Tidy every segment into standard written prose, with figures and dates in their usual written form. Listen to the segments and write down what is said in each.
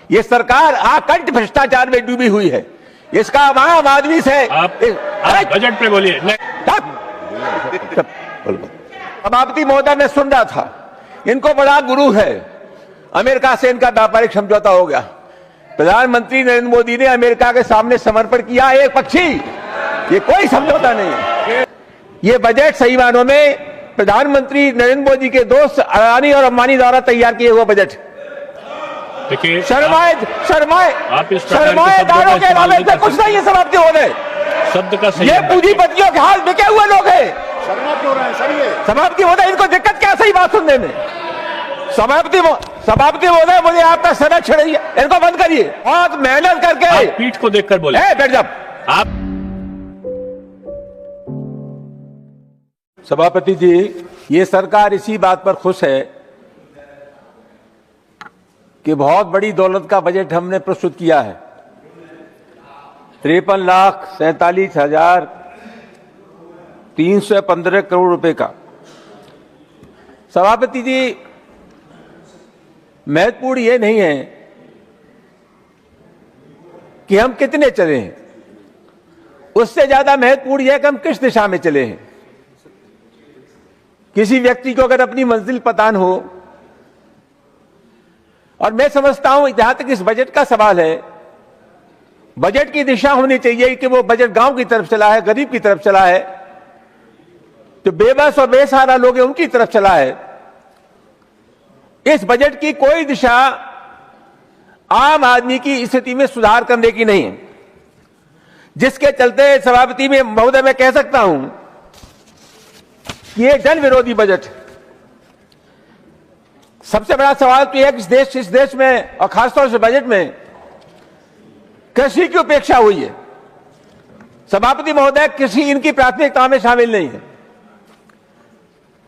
ये सरकार आकंठ भ्रष्टाचार में डूबी हुई है। इसका आम आदमी से आप बजट पे बोलिए। सभापति महोदय, मैं सुन रहा था, इनको बड़ा गुरु है। अमेरिका से इनका व्यापारिक समझौता हो गया। प्रधानमंत्री नरेंद्र मोदी ने अमेरिका के सामने समर्पण किया एक पक्षी, ये कोई समझौता नहीं है। ये बजट सही मानों में प्रधानमंत्री नरेंद्र मोदी के दोस्त अडानी और अंबानी द्वारा तैयार किए हुए बजट। देखिए, शर्माए दारों के नामे से कुछ नहीं है। समाप्ति महोदय, शब्द का सही ये पूंजीपतियों के हाथ बिके हुए लोग हैं। शर्मा क्यों रहे हैं सर? ये समाप्ति महोदय, इनको दिक्कत क्या सही बात सुनने में? समाप्ति महोदय, मुझे आपका संरक्षण है, इनको बंद करिए। बहुत मेहनत करके आप पीठ को देखकर बोले। बैठ जाओ आप। सभापति जी, ये सरकार इसी बात पर खुश है कि बहुत बड़ी दौलत का बजट हमने प्रस्तुत किया है। 53,47,315 करोड़ रुपए का। सभापति जी, महत्वपूर्ण ये नहीं है कि हम कितने चले हैं, उससे ज्यादा महत्वपूर्ण यह कि हम किस दिशा में चले हैं। किसी व्यक्ति को अगर अपनी मंजिल पता न हो, और मैं समझता हूं जहां तक इस बजट का सवाल है, बजट की दिशा होनी चाहिए कि वो बजट गांव की तरफ चला है, गरीब की तरफ चला है, जो बेबस और बेसहारा लोग हैं उनकी तरफ चला है। इस बजट की कोई दिशा आम आदमी की स्थिति में सुधार करने की नहीं है, जिसके चलते सभापति में महोदय मैं कह सकता हूं कि ये जन विरोधी बजट। सबसे बड़ा सवाल तो यह है कि इस देश में और खासतौर से बजट में कृषि की उपेक्षा हुई है। सभापति महोदय, कृषि इनकी प्राथमिकता में शामिल नहीं है।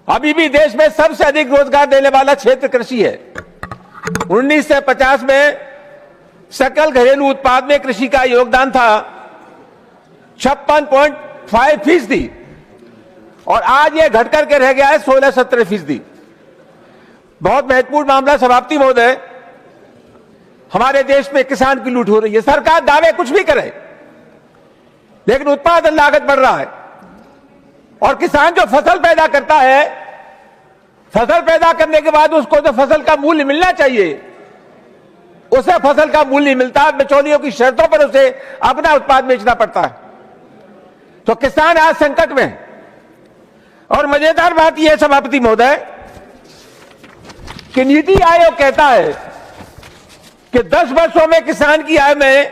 अभी भी देश में सबसे अधिक रोजगार देने वाला क्षेत्र कृषि है। 1950 में सकल घरेलू उत्पाद में कृषि का योगदान था 56.5%, और आज यह घटकर के रह गया है 16-17%। बहुत महत्वपूर्ण मामला सभापति महोदय, हमारे देश में किसान की लूट हो रही है। सरकार दावे कुछ भी करे, लेकिन उत्पादन लागत बढ़ रहा है, और किसान जो फसल पैदा करता है, फसल पैदा करने के बाद उसको जो फसल का मूल्य मिलना चाहिए, उसे फसल का मूल्य नहीं मिलता। बिचौलियों की शर्तों पर उसे अपना उत्पाद बेचना पड़ता है। तो किसान आज संकट में है। और मजेदार बात यह है सभापति महोदय कि नीति आयोग कहता है कि 10 वर्षों में किसान की आय में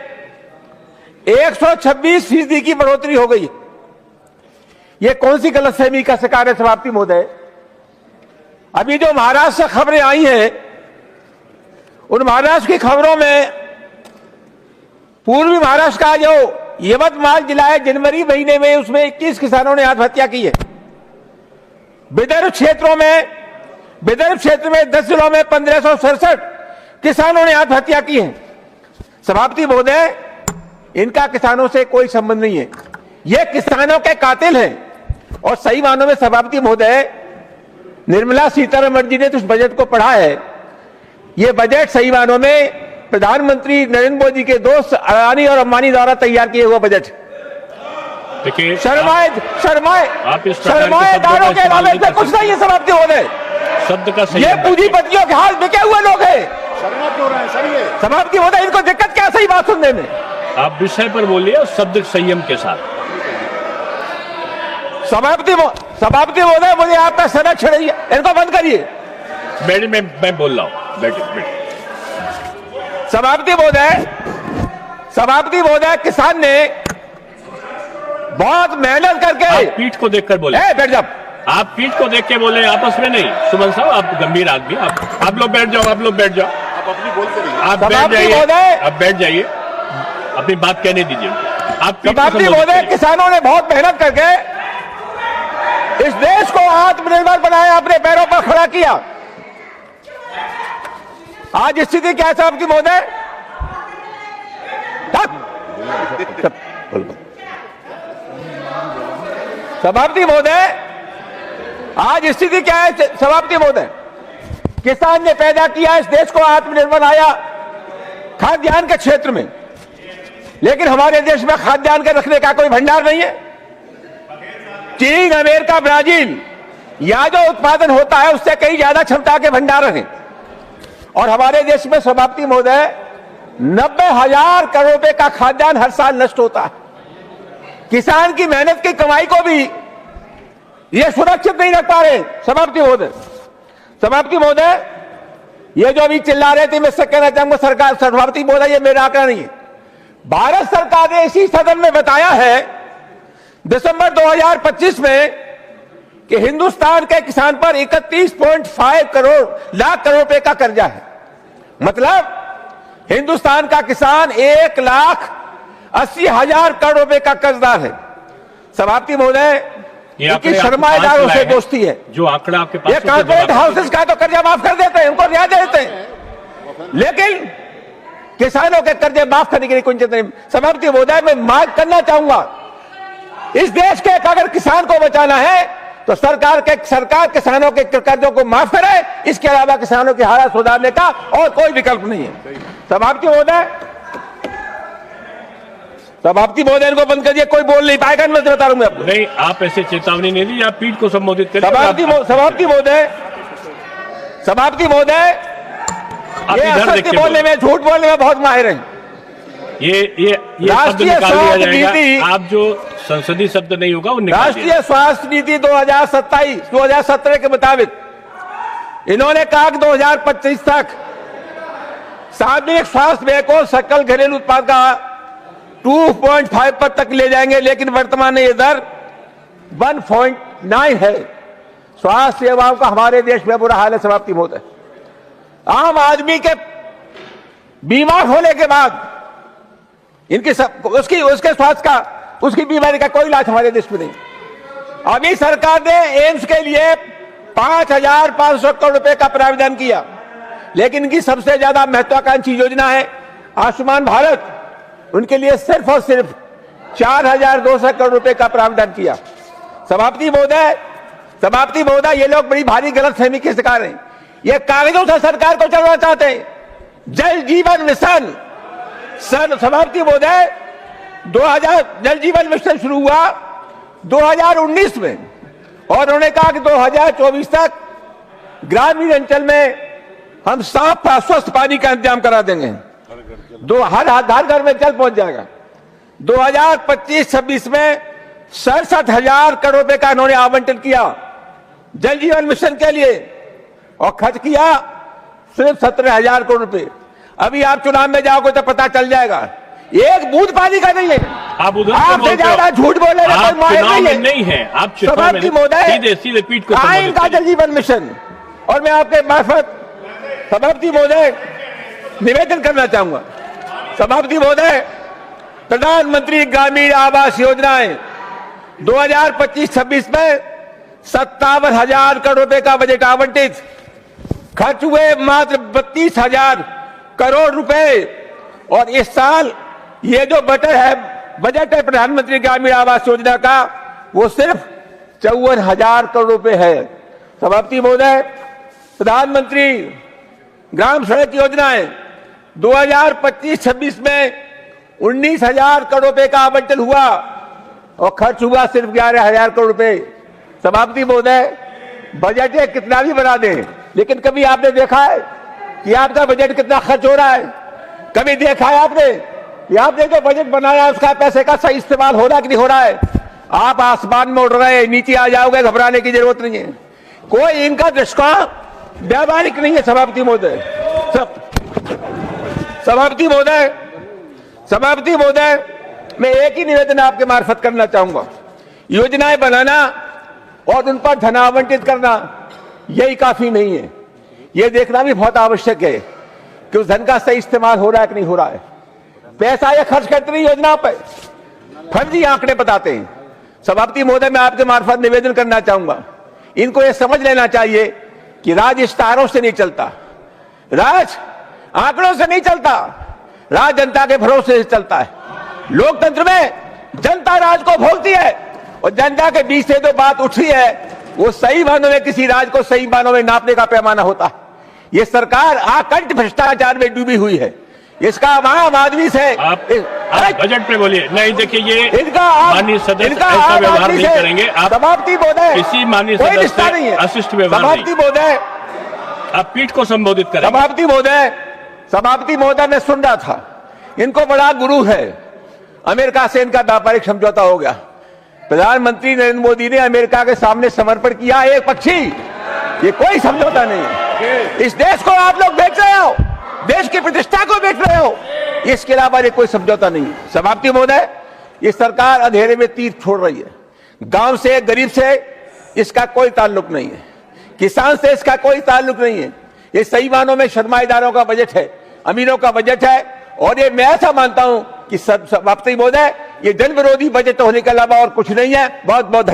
126% की बढ़ोतरी हो गई। यह कौन सी गलतफहमी का शिकार है सभापति महोदय? अभी जो महाराष्ट्र से खबरें आई हैं, उन महाराष्ट्र की खबरों में पूर्वी महाराष्ट्र का जो यवतमाल जिला है, जनवरी महीने में उसमें 21 किसानों ने आत्महत्या की है। विदर्भ क्षेत्र में 10 जिलों में 1567 किसानों ने आत्महत्या की है। सभापति महोदय, इनका किसानों से कोई संबंध नहीं है। ये किसानों के कातिल हैं। और सही मानों में सभापति महोदय, निर्मला सीतारमण जी ने तो इस बजट को पढ़ा है। ये बजट सही मानों में प्रधानमंत्री नरेंद्र मोदी के दोस्त अडानी और अंबानी द्वारा तैयार किए हुए बजट। देखिए, शर्माए दारों के नामे से कुछ नहीं है। सभापति महोदय, शब्द का सही। ये पूंजीपतियों के हाथ बिके हुए लोग हैं। शर्मा क्यों रहे हैं सर? ये सभापति महोदय, इनको दिक्कत क्या सही बात सुनने में? आप विषय पर बोलिए और शब्द संयम के साथ। सभापति महोदय, मुझे आपका संरक्षण है, इनको बंद करिए। मैं बोल रहा हूं, बैठिए। सभापति महोदय, किसान ने बहुत मेहनत करके। आप पीठ को देखकर बोले। बैठ जाओ। आप पीठ को देख के बोले, आपस में नहीं। सुमन साहब, आप गंभीर आदमी, आप लोग बैठ जाओ। आप अपनी बोलते रहिए। आप बैठ जाइए, अपनी बात कहने दीजिए। सभापति महोदय, किसानों ने बहुत मेहनत करके इस देश को आत्मनिर्भर बनाया, अपने पैरों पर खड़ा किया। आज स्थिति क्या है सभापति महोदय? सभापति महोदय, आज स्थिति क्या है सभापति महोदय? किसान ने पैदा किया, इस देश को आत्मनिर्भर बनाया, खाद्यान्न के क्षेत्र में, लेकिन हमारे देश में खाद्यान्न के रखने का कोई भंडार नहीं है। चीन, अमेरिका, ब्राजील, यहां जो उत्पादन होता है उससे कई ज्यादा क्षमता के भंडार हैं। और हमारे देश में सभापति महोदय 90,000 करोड़ रुपए का खाद्यान्न हर साल नष्ट होता है। किसान की मेहनत की कमाई को भी ये सुरक्षित नहीं रख पा रहे सभापति महोदय। सभापति महोदय, ये जो अभी चिल्ला रहे थे, मैं इससे कहना चाहूंगा सरकार, सभापति महोदय, ये मेरा आंकड़ा नहीं है। भारत सरकार ने इसी सदन में बताया है दिसंबर 2025 में कि हिंदुस्तान के किसान पर 31.5 लाख करोड़ रुपए का कर्जा है। मतलब हिंदुस्तान का किसान 1,80,000 करोड़ रुपए का कर्जदार है। सभापति महोदय, इनकी सरमाएदारों से दोस्ती है। जो आंकड़ा आपके पास, ये कॉर्पोरेट हाउसेस का तो कर्जा माफ कर देते हैं, उनको रियायत देते हैं, लेकिन किसानों के कर्जे माफ करने के लिए कोई चिंता नहीं। सभापति महोदय, मैं मांग करना चाहूंगा, इस देश के अगर किसान को बचाना है तो सरकार किसानों के कर्जों को माफ करे। इसके अलावा किसानों की हालत सुधारने का और कोई विकल्प नहीं है। सभापति महोदय, इनको बंद करिए, कोई बोल नहीं पाएगा, मैं बता रहा हूं आपको। नहीं, आप ऐसे चेतावनी नहीं दी, आप पीठ को संबोधित करें। सभापति महोदय, ये असत्य बोलने में, झूठ बोलने में बहुत माहिर हैं। ये राष्ट्रीय स्वास्थ्य नीति, आप जो संसदीय शब्द नहीं होगा वो निकाल दीजिए। राष्ट्रीय स्वास्थ्य नीति 2017 के मुताबिक इन्होंने कहा कि 2025 तक सार्वजनिक स्वास्थ्य व्यय को सकल घरेलू उत्पाद का 2.5 पर तक ले जाएंगे, लेकिन वर्तमान में ये दर 1.9 है। स्वास्थ्य सेवाओं का हमारे देश में बुरा हाल है सभापति महोदय। आम आदमी के बीमार होने के बाद उसके स्वास्थ्य का, उसकी बीमारी का कोई इलाज हमारे देश में नहीं। अभी सरकार ने एम्स के लिए 5,500 करोड़ रुपए का प्रावधान किया, लेकिन इनकी सबसे ज्यादा महत्वाकांक्षी योजना है आयुष्मान भारत। उनके लिए सिर्फ और सिर्फ 4,200 करोड़ रुपए का प्रावधान किया। सभापति महोदय, ये लोग बड़ी भारी गलतफहमी के शिकार हैं। ये कागजों से सरकार को चलाना चाहते हैं। जल जीवन मिशन, सभापति महोदय, 2000 जल जीवन मिशन शुरू हुआ 2019 में, और उन्होंने कहा कि 2024 तक ग्रामीण अंचल में हम साफ स्वस्थ पानी का इंतजाम करा देंगे। हर घर में जल पहुंच जाएगा। 2025-26 में 67,000 करोड़ रुपए का इन्होंने आवंटन किया जल जीवन मिशन के लिए, और खर्च किया सिर्फ 17,000 करोड़ रुपए। अभी आप चुनाव में जाओगे तो पता चल जाएगा, एक बूंद पानी का नहीं है। आपसे ज्यादा झूठ बोलने का कोई माहिर नहीं है। आप सभापति महोदय, सीधे पीठ को आइन का जल जीवन मिशन, और मैं आपके मार्फत सभापति महोदय निवेदन करना चाहूंगा। सभापति महोदय, प्रधानमंत्री ग्रामीण आवास योजनाएं 2025-26 में 57,000 करोड़ रुपए का बजट आवंटित, खर्च हुए मात्र 32,000 करोड़ रुपए। और इस साल ये जो बजट है प्रधानमंत्री ग्रामीण आवास योजना का, वो सिर्फ 54,000 करोड़ रुपए है। सभापति महोदय, प्रधानमंत्री ग्राम सड़क योजनाएं 2025-26 में 19,000 करोड़ रुपए का आवंटन हुआ, और खर्च हुआ सिर्फ 11,000 करोड़ रुपए। सभापति महोदय, बजट कितना भी बना दें, लेकिन कभी आपने देखा है कि आपका बजट कितना खर्च हो रहा है? कभी देखा है आपने कि आपने जो बजट बनाया उसका पैसे का सही इस्तेमाल हो रहा है कि नहीं हो रहा है? आप आसमान में उड़ रहे हैं, नीचे आ जाओगे, घबराने की जरूरत नहीं है। कोई इनका दृष्टिकोण व्यावहारिक नहीं है। सभापति महोदय, मैं एक ही निवेदन आपके मार्फत करना चाहूंगा, योजनाएं बनाना और उन पर धन आवंटित करना यही काफी नहीं है। यह देखना भी बहुत आवश्यक है कि उस धन का सही इस्तेमाल हो रहा है कि नहीं हो रहा है। पैसा ये खर्च करते नहीं योजना पर, फर्जी आंकड़े बताते हैं। सभापति महोदय, मैं आपके मार्फत निवेदन करना चाहूंगा, इनको यह समझ लेना चाहिए कि राज इश्तारों से नहीं चलता, राज आंकड़ों से नहीं चलता, राज जनता के भरोसे से चलता है। लोकतंत्र में जनता राज को भोगती है, और जनता के बीच से जो बात उठी है वो सही मानों में किसी राज को सही मानों में नापने का पैमाना होता है। ये सरकार आकंठ भ्रष्टाचार में डूबी हुई है। इसका वहां आम आदमी से आप बजट पे बोलिए। नहीं, देखिए ये इनका माननीय सदस्य ऐसा व्यवहार नहीं करेंगे। आप समाप्ति बोधे किसी माननीय कोई सदस्य रिश्ता नहीं है। अशिष्ट व्यवहार समाप्ति नहीं। बोधे आप पीठ को संबोधित करें। समाप्ति महोदय मैं सुन रहा था, इनको बड़ा गुरु है। अमेरिका से इनका व्यापारिक समझौता हो गया, प्रधानमंत्री नरेंद्र मोदी ने अमेरिका के सामने समर्पण किया एक पक्षी, ये कोई समझौता नहीं है। इस देश को आप लोग बेच रहे हो, देश की प्रतिष्ठा को बेच रहे हो, इसके अलावा ये कोई समझौता नहीं है। समाप्ति महोदय, ये सरकार अंधेरे में तीर छोड़ रही है। गांव से गरीब से इसका कोई ताल्लुक नहीं है, किसान से इसका कोई ताल्लुक नहीं है। ये सही मानों में सरमाएदारों का बजट है, अमीरों का बजट है। और ये मैं ऐसा मानता हूं कि समाप्ति महोदय, ये जन विरोधी बजट होने के अलावा और कुछ नहीं है। बहुत बहुत